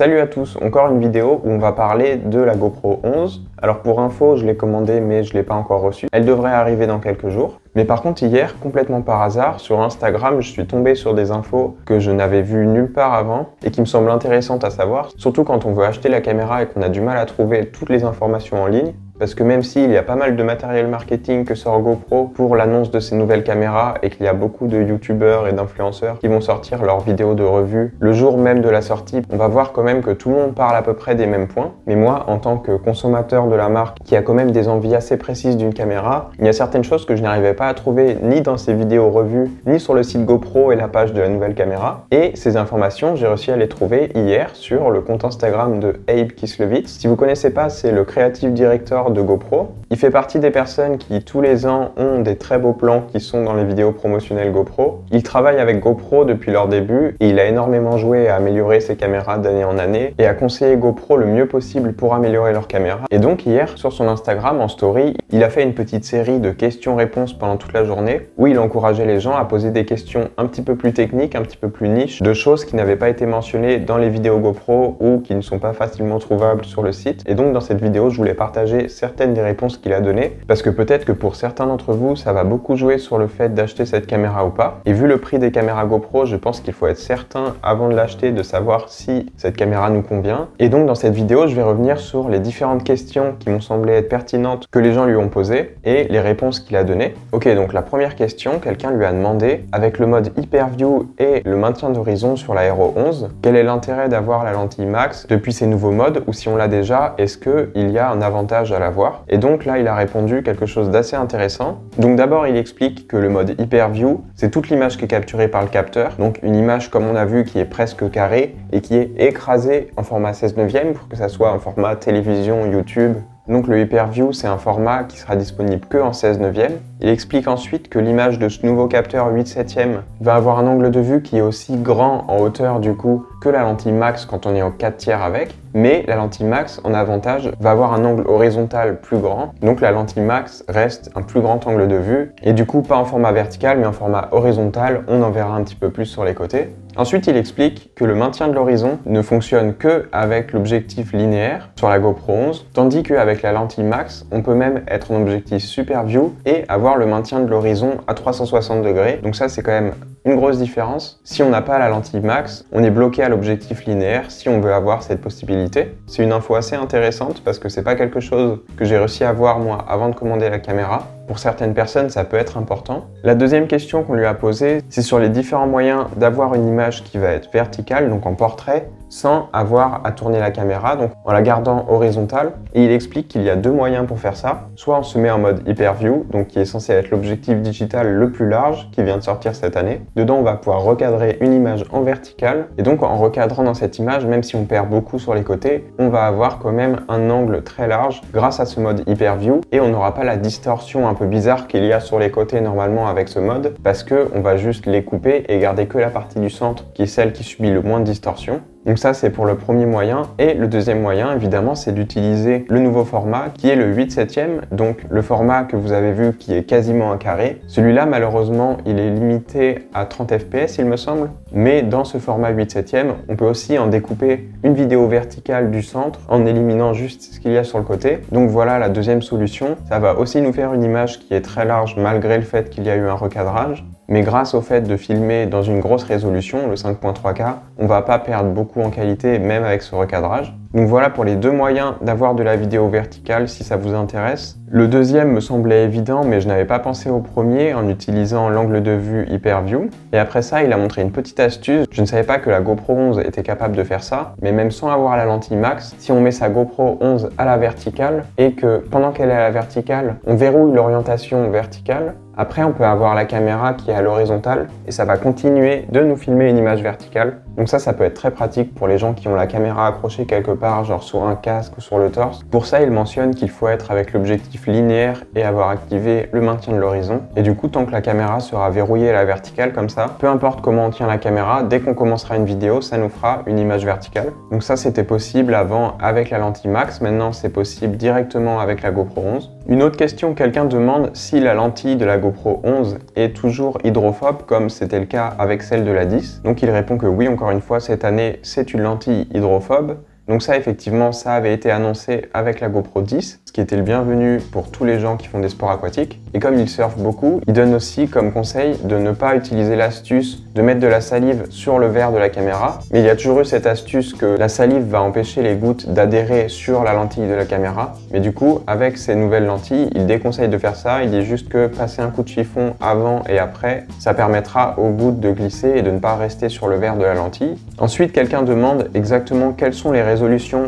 Salut à tous, encore une vidéo où on va parler de la GoPro 11. Alors pour info, je l'ai commandée mais je ne l'ai pas encore reçue. Elle devrait arriver dans quelques jours. Mais par contre hier, complètement par hasard, sur Instagram, je suis tombé sur des infos que je n'avais vues nulle part avant et qui me semblent intéressantes à savoir, surtout quand on veut acheter la caméra et qu'on a du mal à trouver toutes les informations en ligne. Parce que même s'il y a pas mal de matériel marketing que sort GoPro pour l'annonce de ces nouvelles caméras et qu'il y a beaucoup de youtubeurs et d'influenceurs qui vont sortir leurs vidéos de revue le jour même de la sortie, on va voir quand même que tout le monde parle à peu près des mêmes points. Mais moi, en tant que consommateur de la marque qui a quand même des envies assez précises d'une caméra, il y a certaines choses que je n'arrivais pas à trouver ni dans ces vidéos revues, ni sur le site GoPro et la page de la nouvelle caméra. Et ces informations, j'ai réussi à les trouver hier sur le compte Instagram de Abe Kislevitz. Si vous connaissez pas, c'est le creative director de GoPro. Il fait partie des personnes qui tous les ans ont des très beaux plans qui sont dans les vidéos promotionnelles GoPro. Il travaille avec GoPro depuis leur début et il a énormément joué à améliorer ses caméras d'année en année et à conseiller GoPro le mieux possible pour améliorer leurs caméras. Et donc hier, sur son Instagram, en story, il a fait une petite série de questions-réponses pendant toute la journée où il encourageait les gens à poser des questions un petit peu plus techniques, un petit peu plus niches, de choses qui n'avaient pas été mentionnées dans les vidéos GoPro ou qui ne sont pas facilement trouvables sur le site. Et donc dans cette vidéo, je voulais partager certaines des réponses qu'il a données, parce que peut-être que pour certains d'entre vous, ça va beaucoup jouer sur le fait d'acheter cette caméra ou pas. Et vu le prix des caméras GoPro, je pense qu'il faut être certain, avant de l'acheter, de savoir si cette caméra nous convient. Et donc dans cette vidéo, je vais revenir sur les différentes questions qui m'ont semblé être pertinentes, que les gens lui ont posées, et les réponses qu'il a données. Ok, donc la première question, quelqu'un lui a demandé, avec le mode Hyperview et le maintien d'horizon sur la Hero 11, quel est l'intérêt d'avoir la lentille max depuis ces nouveaux modes, ou si on l'a déjà, est-ce qu'il y a un avantage à l'avoir? Et donc là, il a répondu quelque chose d'assez intéressant. Donc d'abord, il explique que le mode Hyperview, c'est toute l'image qui est capturée par le capteur. Donc une image, comme on a vu, qui est presque carrée et qui est écrasée en format 16/9 pour que ça soit en format télévision, YouTube. Donc le Hyperview, c'est un format qui sera disponible que en 16/9. Il explique ensuite que l'image de ce nouveau capteur 8/7 va avoir un angle de vue qui est aussi grand en hauteur du coup que la lentille max quand on est en 4/3 avec, mais la lentille max en avantage va avoir un angle horizontal plus grand, donc la lentille max reste un plus grand angle de vue, et du coup pas en format vertical mais en format horizontal, on en verra un petit peu plus sur les côtés. Ensuite, il explique que le maintien de l'horizon ne fonctionne que avec l'objectif linéaire sur la GoPro 11, tandis qu'avec la lentille max, on peut même être en objectif Super View et avoir le maintien de l'horizon à 360 degrés. Donc ça, c'est quand même une grosse différence. Si on n'a pas la lentille max, on est bloqué à l'objectif linéaire si on veut avoir cette possibilité. C'est une info assez intéressante parce que c'est pas quelque chose que j'ai réussi à voir moi avant de commander la caméra. Pour certaines personnes, ça peut être important. La deuxième question qu'on lui a posée, c'est sur les différents moyens d'avoir une image qui va être verticale, donc en portrait, sans avoir à tourner la caméra, donc en la gardant horizontale. Et il explique qu'il y a deux moyens pour faire ça. Soit on se met en mode Hyperview, donc qui est censé être l'objectif digital le plus large, qui vient de sortir cette année. Dedans, on va pouvoir recadrer une image en verticale. Et donc en recadrant dans cette image, même si on perd beaucoup sur les côtés, on va avoir quand même un angle très large grâce à ce mode Hyperview. Et on n'aura pas la distorsion un peu bizarre qu'il y a sur les côtés normalement avec ce mode, parce qu'on va juste les couper et garder que la partie du centre qui est celle qui subit le moins de distorsion. Donc ça, c'est pour le premier moyen. Et le deuxième moyen, évidemment, c'est d'utiliser le nouveau format qui est le 8/7, donc le format que vous avez vu qui est quasiment un carré. Celui-là, malheureusement, il est limité à 30 fps, il me semble. Mais dans ce format 8/7, on peut aussi en découper une vidéo verticale du centre en éliminant juste ce qu'il y a sur le côté. Donc voilà la deuxième solution. Ça va aussi nous faire une image qui est très large malgré le fait qu'il y a eu un recadrage. Mais grâce au fait de filmer dans une grosse résolution, le 5.3K, on va pas perdre beaucoup en qualité même avec ce recadrage. Donc voilà pour les deux moyens d'avoir de la vidéo verticale si ça vous intéresse. Le deuxième me semblait évident mais je n'avais pas pensé au premier en utilisant l'angle de vue Hyperview. Et après ça, il a montré une petite astuce. Je ne savais pas que la GoPro 11 était capable de faire ça, mais même sans avoir la lentille max, si on met sa GoPro 11 à la verticale et que pendant qu'elle est à la verticale, on verrouille l'orientation verticale, après on peut avoir la caméra qui est à l'horizontale et ça va continuer de nous filmer une image verticale. Donc ça peut être très pratique pour les gens qui ont la caméra accrochée quelque part, genre sur un casque ou sur le torse. Pour ça, il mentionne qu'il faut être avec l'objectif linéaire et avoir activé le maintien de l'horizon. Et du coup, tant que la caméra sera verrouillée à la verticale comme ça, peu importe comment on tient la caméra, dès qu'on commencera une vidéo, ça nous fera une image verticale. Donc ça, c'était possible avant avec la lentille max. Maintenant, c'est possible directement avec la GoPro 11. Une autre question, quelqu'un demande si la lentille de la GoPro GoPro 11 est toujours hydrophobe comme c'était le cas avec celle de la 10. Donc il répond que oui, encore une fois, cette année, c'est une lentille hydrophobe. Donc ça, effectivement, ça avait été annoncé avec la GoPro 10, ce qui était le bienvenu pour tous les gens qui font des sports aquatiques. Et comme il surfe beaucoup, il donne aussi comme conseil de ne pas utiliser l'astuce de mettre de la salive sur le verre de la caméra. Mais il y a toujours eu cette astuce que la salive va empêcher les gouttes d'adhérer sur la lentille de la caméra. Mais du coup, avec ces nouvelles lentilles, il déconseille de faire ça. Il dit juste que passer un coup de chiffon avant et après, ça permettra aux gouttes de glisser et de ne pas rester sur le verre de la lentille. Ensuite, quelqu'un demande exactement quelles sont les résolutions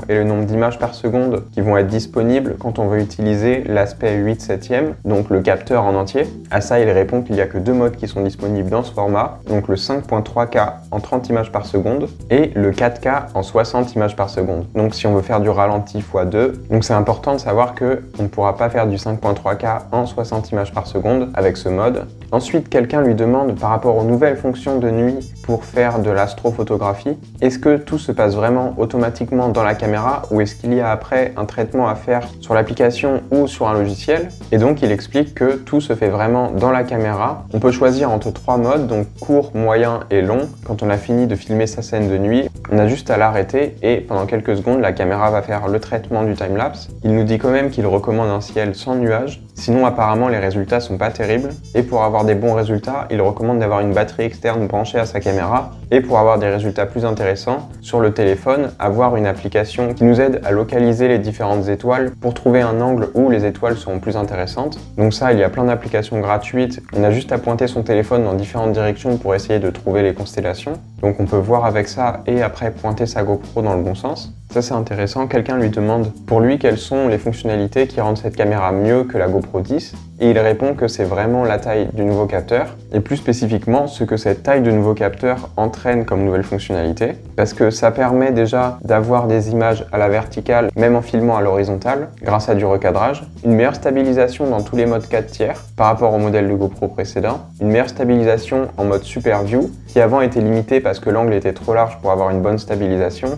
et le nombre d'images par seconde qui vont être disponibles quand on veut utiliser l'aspect 8/7e, donc le capteur en entier. À ça, il répond qu'il n'y a que deux modes qui sont disponibles dans ce format, donc le 5.3K en 30 images par seconde et le 4K en 60 images par seconde. Donc si on veut faire du ralenti x2, donc c'est important de savoir qu'on ne pourra pas faire du 5.3K en 60 images par seconde avec ce mode. Ensuite, quelqu'un lui demande par rapport aux nouvelles fonctions de nuit pour faire de l'astrophotographie, est-ce que tout se passe vraiment automatiquement dans la caméra ou est-ce qu'il y a après un traitement à faire sur l'application ou sur un logiciel? Et donc il explique que tout se fait vraiment dans la caméra. On peut choisir entre trois modes, donc court, moyen et long. Quand on a fini de filmer sa scène de nuit, on a juste à l'arrêter et pendant quelques secondes, la caméra va faire le traitement du timelapse. Il nous dit quand même qu'il recommande un ciel sans nuages, sinon apparemment les résultats sont pas terribles. Et pour avoir des bons résultats, il recommande d'avoir une batterie externe branchée à sa caméra. Et pour avoir des résultats plus intéressants, sur le téléphone, avoir une application qui nous aide à localiser les différentes étoiles pour trouver un angle où les étoiles seront plus intéressantes. Donc ça, il y a plein d'applications gratuites. On a juste à pointer son téléphone dans différentes directions pour essayer de trouver les constellations. Donc on peut voir avec ça et après pointer sa GoPro dans le bon sens. Ça c'est intéressant. Quelqu'un lui demande pour lui quelles sont les fonctionnalités qui rendent cette caméra mieux que la GoPro 10 et il répond que c'est vraiment la taille du nouveau capteur et plus spécifiquement ce que cette taille de nouveau capteur entraîne comme nouvelle fonctionnalité parce que ça permet déjà d'avoir des images à la verticale même en filmant à l'horizontale grâce à du recadrage, une meilleure stabilisation dans tous les modes 4/3 par rapport au modèle de GoPro précédent, une meilleure stabilisation en mode Super View qui avant était limité parce que l'angle était trop large pour avoir une bonne stabilisation.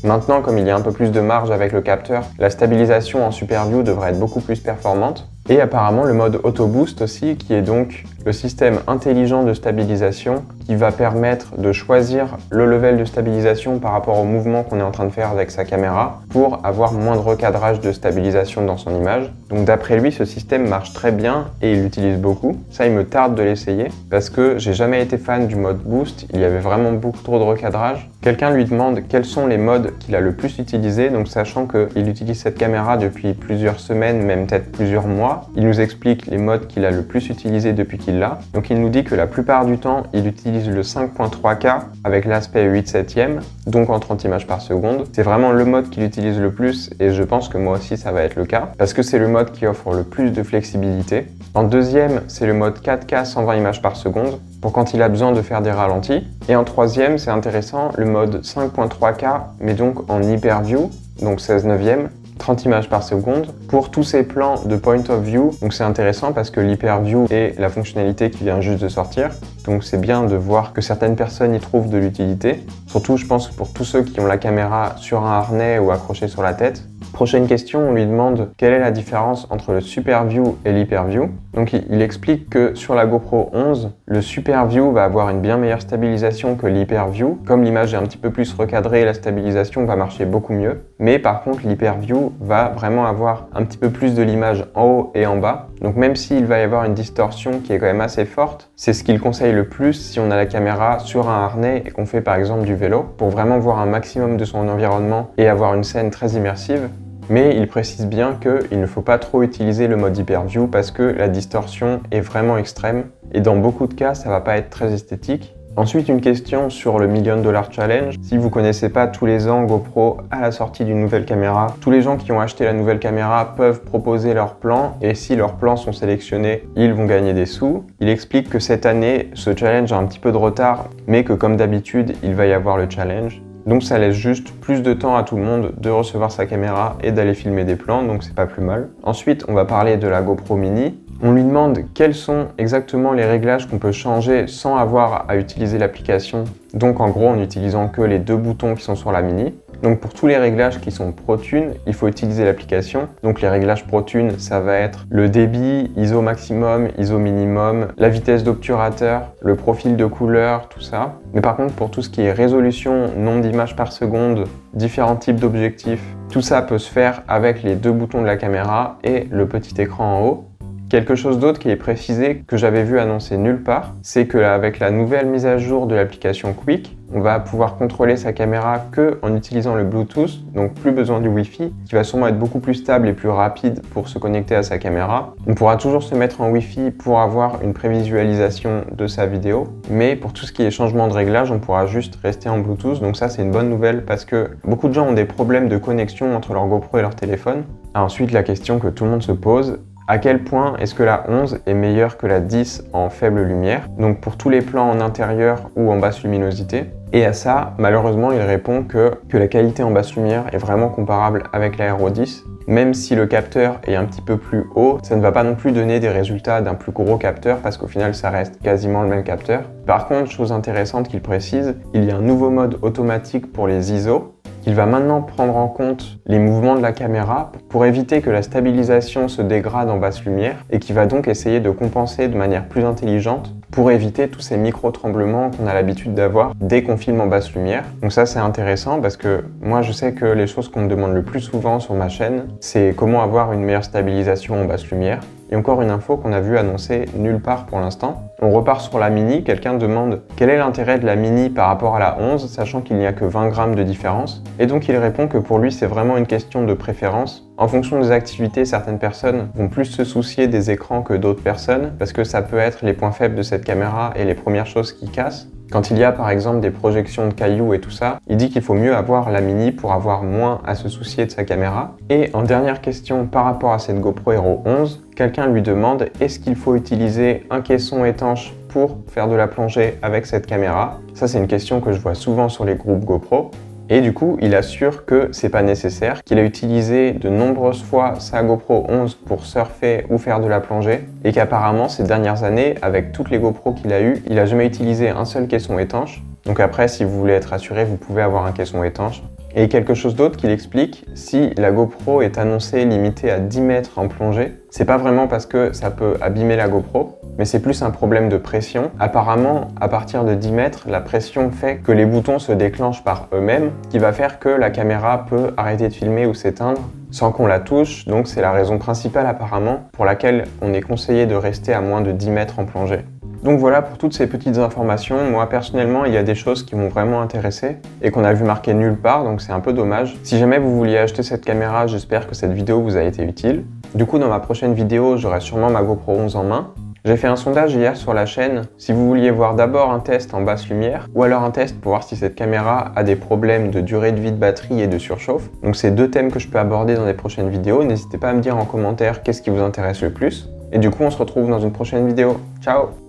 Maintenant, comme il y a un peu plus de marge avec le capteur, la stabilisation en Super View devrait être beaucoup plus performante. Et apparemment le mode Auto Boost aussi, qui est donc le système intelligent de stabilisation qui va permettre de choisir le level de stabilisation par rapport au mouvement qu'on est en train de faire avec sa caméra pour avoir moins de recadrage de stabilisation dans son image. Donc d'après lui, ce système marche très bien et il l'utilise beaucoup. Ça, il me tarde de l'essayer parce que j'ai jamais été fan du mode Boost, il y avait vraiment beaucoup trop de recadrage. Quelqu'un lui demande quels sont les modes qu'il a le plus utilisés, donc sachant qu'il utilise cette caméra depuis plusieurs semaines, même peut-être plusieurs mois. Il nous explique les modes qu'il a le plus utilisés depuis qu'il l'a. Donc il nous dit que la plupart du temps, il utilise le 5.3K avec l'aspect 8/7e, donc en 30 images par seconde. C'est vraiment le mode qu'il utilise le plus et je pense que moi aussi ça va être le cas parce que c'est le mode qui offre le plus de flexibilité. En deuxième, c'est le mode 4K 120 images par seconde pour quand il a besoin de faire des ralentis. Et en troisième, c'est intéressant, le mode 5.3K mais donc en Hyper View, donc 16/9. 30 images par seconde pour tous ces plans de point of view. Donc c'est intéressant parce que l'hyperview est la fonctionnalité qui vient juste de sortir. Donc c'est bien de voir que certaines personnes y trouvent de l'utilité. Surtout je pense pour tous ceux qui ont la caméra sur un harnais ou accrochée sur la tête. Prochaine question, on lui demande quelle est la différence entre le Super View et l'Hyperview. Donc il explique que sur la GoPro 11, le Super View va avoir une bien meilleure stabilisation que l'Hyperview. Comme l'image est un petit peu plus recadrée, la stabilisation va marcher beaucoup mieux. Mais par contre, l'Hyperview va vraiment avoir un petit peu plus de l'image en haut et en bas. Donc même s'il va y avoir une distorsion qui est quand même assez forte, c'est ce qu'il conseille le plus si on a la caméra sur un harnais et qu'on fait par exemple du vélo, pour vraiment voir un maximum de son environnement et avoir une scène très immersive. Mais il précise bien qu'il ne faut pas trop utiliser le mode Hyperview parce que la distorsion est vraiment extrême et dans beaucoup de cas, ça va pas être très esthétique. Ensuite, une question sur le $1 Million Challenge. Si vous connaissez pas, tous les ans, GoPro, à la sortie d'une nouvelle caméra, tous les gens qui ont acheté la nouvelle caméra peuvent proposer leurs plans et si leurs plans sont sélectionnés, ils vont gagner des sous. Il explique que cette année, ce challenge a un petit peu de retard, mais que comme d'habitude, il va y avoir le challenge. Donc ça laisse juste plus de temps à tout le monde de recevoir sa caméra et d'aller filmer des plans, donc c'est pas plus mal. Ensuite, on va parler de la GoPro Mini. On lui demande quels sont exactement les réglages qu'on peut changer sans avoir à utiliser l'application. Donc en gros en utilisant que les deux boutons qui sont sur la Mini. Donc pour tous les réglages qui sont ProTune, il faut utiliser l'application. Donc les réglages ProTune, ça va être le débit, ISO maximum, ISO minimum, la vitesse d'obturateur, le profil de couleur, tout ça. Mais par contre, pour tout ce qui est résolution, nombre d'images par seconde, différents types d'objectifs, tout ça peut se faire avec les deux boutons de la caméra et le petit écran en haut. Quelque chose d'autre qui est précisé, que j'avais vu annoncer nulle part, c'est qu'avec la nouvelle mise à jour de l'application Quick, on va pouvoir contrôler sa caméra que en utilisant le Bluetooth, donc plus besoin du Wi-Fi, qui va sûrement être beaucoup plus stable et plus rapide pour se connecter à sa caméra. On pourra toujours se mettre en Wi-Fi pour avoir une prévisualisation de sa vidéo, mais pour tout ce qui est changement de réglage, on pourra juste rester en Bluetooth, donc ça c'est une bonne nouvelle parce que beaucoup de gens ont des problèmes de connexion entre leur GoPro et leur téléphone. Ensuite, la question que tout le monde se pose, à quel point est-ce que la 11 est meilleure que la 10 en faible lumière, donc pour tous les plans en intérieur ou en basse luminosité. Et à ça, malheureusement, il répond que la qualité en basse lumière est vraiment comparable avec la RAW10. Même si le capteur est un petit peu plus haut, ça ne va pas non plus donner des résultats d'un plus gros capteur parce qu'au final, ça reste quasiment le même capteur. Par contre, chose intéressante qu'il précise, il y a un nouveau mode automatique pour les ISO. Il va maintenant prendre en compte les mouvements de la caméra pour éviter que la stabilisation se dégrade en basse lumière et qui va donc essayer de compenser de manière plus intelligente pour éviter tous ces micro-tremblements qu'on a l'habitude d'avoir dès qu'on filme en basse lumière. Donc ça c'est intéressant parce que moi je sais que les choses qu'on me demande le plus souvent sur ma chaîne, c'est comment avoir une meilleure stabilisation en basse lumière. Et encore une info qu'on a vu annoncer nulle part pour l'instant. On repart sur la Mini, quelqu'un demande quel est l'intérêt de la Mini par rapport à la 11, sachant qu'il n'y a que 20 grammes de différence. Et donc il répond que pour lui c'est vraiment une question de préférence. En fonction des activités, certaines personnes vont plus se soucier des écrans que d'autres personnes, parce que ça peut être les points faibles de cette caméra et les premières choses qui cassent. Quand il y a par exemple des projections de cailloux et tout ça, il dit qu'il faut mieux avoir la Mini pour avoir moins à se soucier de sa caméra. Et en dernière question par rapport à cette GoPro Hero 11, quelqu'un lui demande est-ce qu'il faut utiliser un caisson étanche pour faire de la plongée avec cette caméra? Ça c'est une question que je vois souvent sur les groupes GoPro. Et du coup, il assure que c'est pas nécessaire, qu'il a utilisé de nombreuses fois sa GoPro 11 pour surfer ou faire de la plongée, et qu'apparemment, ces dernières années, avec toutes les GoPro qu'il a eues, il a jamais utilisé un seul caisson étanche. Donc après, si vous voulez être assuré, vous pouvez avoir un caisson étanche. Et quelque chose d'autre qu'il explique, si la GoPro est annoncée limitée à 10 mètres en plongée, c'est pas vraiment parce que ça peut abîmer la GoPro, mais c'est plus un problème de pression. Apparemment, à partir de 10 mètres, la pression fait que les boutons se déclenchent par eux-mêmes, ce qui va faire que la caméra peut arrêter de filmer ou s'éteindre sans qu'on la touche. Donc c'est la raison principale apparemment pour laquelle on est conseillé de rester à moins de 10 mètres en plongée. Donc voilà pour toutes ces petites informations. Moi personnellement, il y a des choses qui m'ont vraiment intéressé et qu'on a vu marquer nulle part, donc c'est un peu dommage. Si jamais vous vouliez acheter cette caméra, j'espère que cette vidéo vous a été utile. Du coup, dans ma prochaine vidéo, j'aurai sûrement ma GoPro 11 en main. J'ai fait un sondage hier sur la chaîne, si vous vouliez voir d'abord un test en basse lumière ou alors un test pour voir si cette caméra a des problèmes de durée de vie de batterie et de surchauffe. Donc c'est deux thèmes que je peux aborder dans les prochaines vidéos. N'hésitez pas à me dire en commentaire qu'est-ce qui vous intéresse le plus. Et du coup, on se retrouve dans une prochaine vidéo. Ciao!